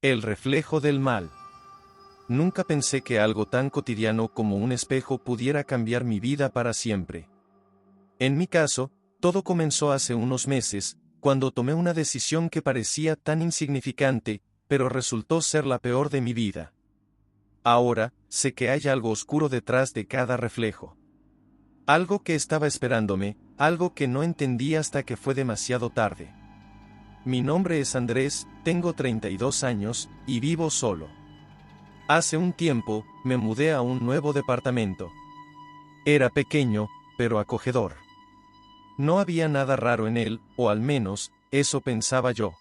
El reflejo del mal. Nunca pensé que algo tan cotidiano como un espejo pudiera cambiar mi vida para siempre. En mi caso, todo comenzó hace unos meses, cuando tomé una decisión que parecía tan insignificante, pero resultó ser la peor de mi vida. Ahora, sé que hay algo oscuro detrás de cada reflejo. Algo que estaba esperándome, algo que no entendí hasta que fue demasiado tarde. Mi nombre es Andrés, tengo 32 años, y vivo solo. Hace un tiempo, me mudé a un nuevo departamento. Era pequeño, pero acogedor. No había nada raro en él, o al menos, eso pensaba yo.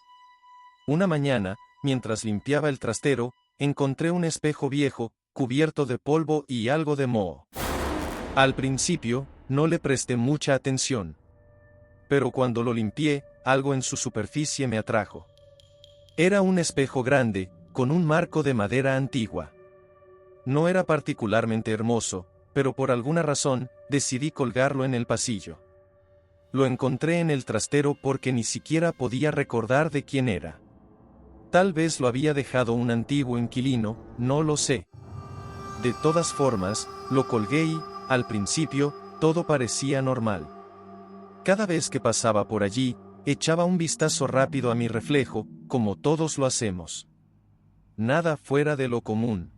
Una mañana, mientras limpiaba el trastero, encontré un espejo viejo, cubierto de polvo y algo de moho. Al principio, no le presté mucha atención. Pero cuando lo limpié, algo en su superficie me atrajo. Era un espejo grande, con un marco de madera antigua. No era particularmente hermoso, pero por alguna razón, decidí colgarlo en el pasillo. Lo encontré en el trastero porque ni siquiera podía recordar de quién era. Tal vez lo había dejado un antiguo inquilino, no lo sé. De todas formas, lo colgué y, al principio, todo parecía normal. Cada vez que pasaba por allí, echaba un vistazo rápido a mi reflejo, como todos lo hacemos. Nada fuera de lo común.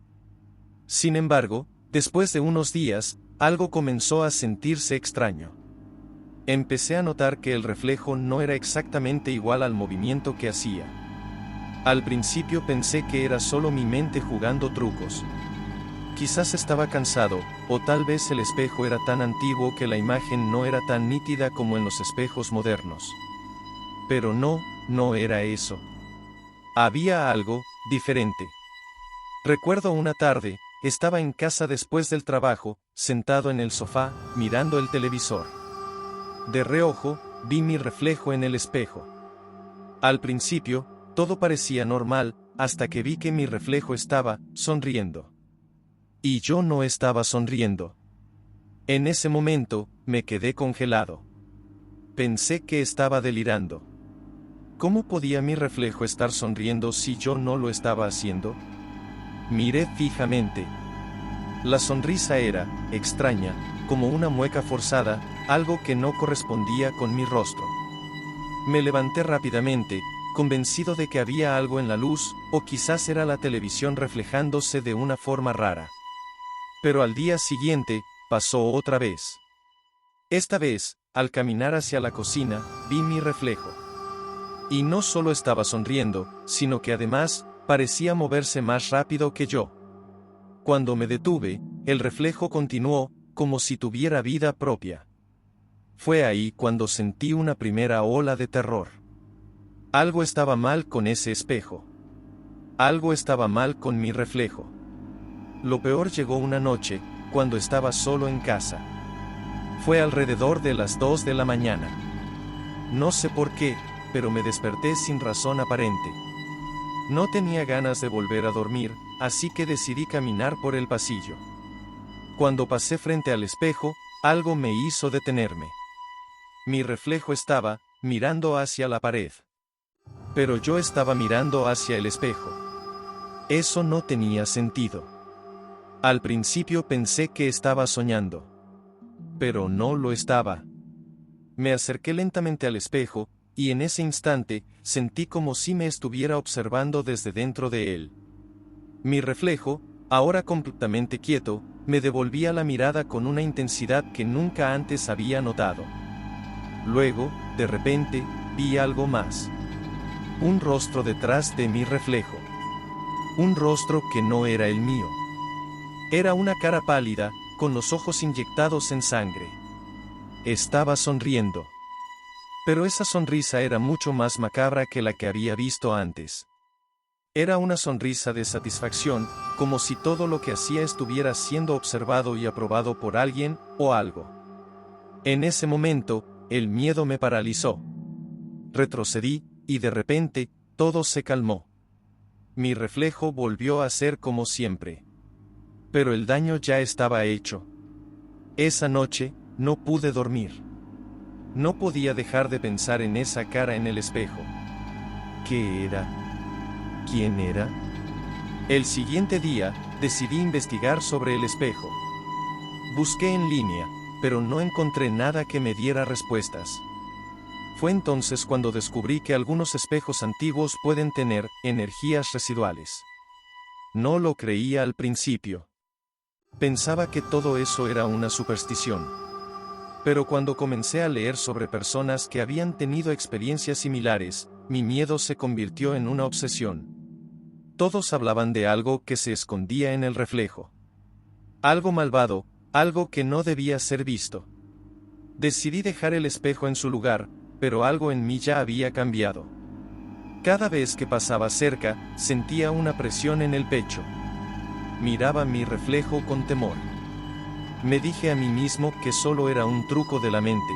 Sin embargo, después de unos días, algo comenzó a sentirse extraño. Empecé a notar que el reflejo no era exactamente igual al movimiento que hacía. Al principio pensé que era solo mi mente jugando trucos. Quizás estaba cansado, o tal vez el espejo era tan antiguo que la imagen no era tan nítida como en los espejos modernos. Pero no era eso. Había algo diferente. Recuerdo una tarde, estaba en casa después del trabajo, sentado en el sofá, mirando el televisor. De reojo, vi mi reflejo en el espejo. Al principio, todo parecía normal, hasta que vi que mi reflejo estaba sonriendo. Y yo no estaba sonriendo. En ese momento, me quedé congelado. Pensé que estaba delirando. ¿Cómo podía mi reflejo estar sonriendo si yo no lo estaba haciendo? Miré fijamente. La sonrisa era, extraña, como una mueca forzada, algo que no correspondía con mi rostro. Me levanté rápidamente, convencido de que había algo en la luz, o quizás era la televisión reflejándose de una forma rara. Pero al día siguiente, pasó otra vez. Esta vez, al caminar hacia la cocina, vi mi reflejo. Y no solo estaba sonriendo, sino que además, parecía moverse más rápido que yo. Cuando me detuve, el reflejo continuó, como si tuviera vida propia. Fue ahí cuando sentí una primera ola de terror. Algo estaba mal con ese espejo. Algo estaba mal con mi reflejo. Lo peor llegó una noche, cuando estaba solo en casa. Fue alrededor de las 2 de la mañana. No sé por qué, pero me desperté sin razón aparente. No tenía ganas de volver a dormir, así que decidí caminar por el pasillo. Cuando pasé frente al espejo, algo me hizo detenerme. Mi reflejo estaba mirando hacia la pared. Pero yo estaba mirando hacia el espejo. Eso no tenía sentido. Al principio pensé que estaba soñando. Pero no lo estaba. Me acerqué lentamente al espejo, y en ese instante, sentí como si me estuviera observando desde dentro de él. Mi reflejo, ahora completamente quieto, me devolvía la mirada con una intensidad que nunca antes había notado. Luego, de repente, vi algo más. Un rostro detrás de mi reflejo. Un rostro que no era el mío. Era una cara pálida, con los ojos inyectados en sangre. Estaba sonriendo. Pero esa sonrisa era mucho más macabra que la que había visto antes. Era una sonrisa de satisfacción, como si todo lo que hacía estuviera siendo observado y aprobado por alguien o algo. En ese momento, el miedo me paralizó. Retrocedí, y de repente, todo se calmó. Mi reflejo volvió a ser como siempre. Pero el daño ya estaba hecho. Esa noche, no pude dormir. No podía dejar de pensar en esa cara en el espejo. ¿Qué era? ¿Quién era? El siguiente día, decidí investigar sobre el espejo. Busqué en línea, pero no encontré nada que me diera respuestas. Fue entonces cuando descubrí que algunos espejos antiguos pueden tener energías residuales. No lo creía al principio. Pensaba que todo eso era una superstición. Pero cuando comencé a leer sobre personas que habían tenido experiencias similares, mi miedo se convirtió en una obsesión. Todos hablaban de algo que se escondía en el reflejo. Algo malvado, algo que no debía ser visto. Decidí dejar el espejo en su lugar, pero algo en mí ya había cambiado. Cada vez que pasaba cerca, sentía una presión en el pecho. Miraba mi reflejo con temor. Me dije a mí mismo que solo era un truco de la mente.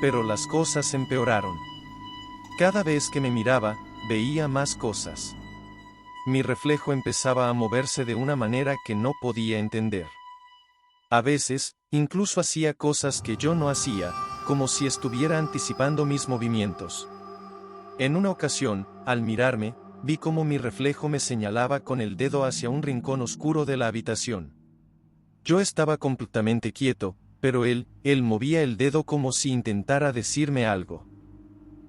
Pero las cosas empeoraron. Cada vez que me miraba, veía más cosas. Mi reflejo empezaba a moverse de una manera que no podía entender. A veces, incluso hacía cosas que yo no hacía, como si estuviera anticipando mis movimientos. En una ocasión, al mirarme, vi cómo mi reflejo me señalaba con el dedo hacia un rincón oscuro de la habitación. Yo estaba completamente quieto, pero él movía el dedo como si intentara decirme algo.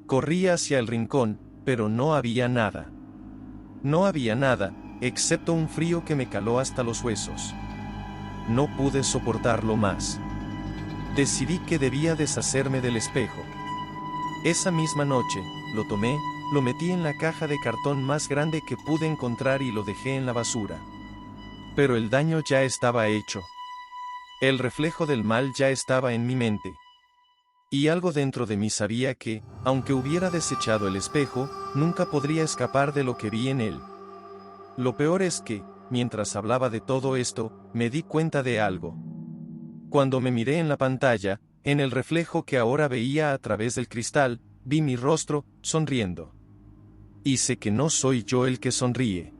Corrí hacia el rincón, pero no había nada. No había nada, excepto un frío que me caló hasta los huesos. No pude soportarlo más. Decidí que debía deshacerme del espejo. Esa misma noche, lo tomé, lo metí en la caja de cartón más grande que pude encontrar y lo dejé en la basura. Pero el daño ya estaba hecho. El reflejo del mal ya estaba en mi mente. Y algo dentro de mí sabía que, aunque hubiera desechado el espejo, nunca podría escapar de lo que vi en él. Lo peor es que, mientras hablaba de todo esto, me di cuenta de algo. Cuando me miré en la pantalla, en el reflejo que ahora veía a través del cristal, vi mi rostro, sonriendo. Y sé que no soy yo el que sonríe.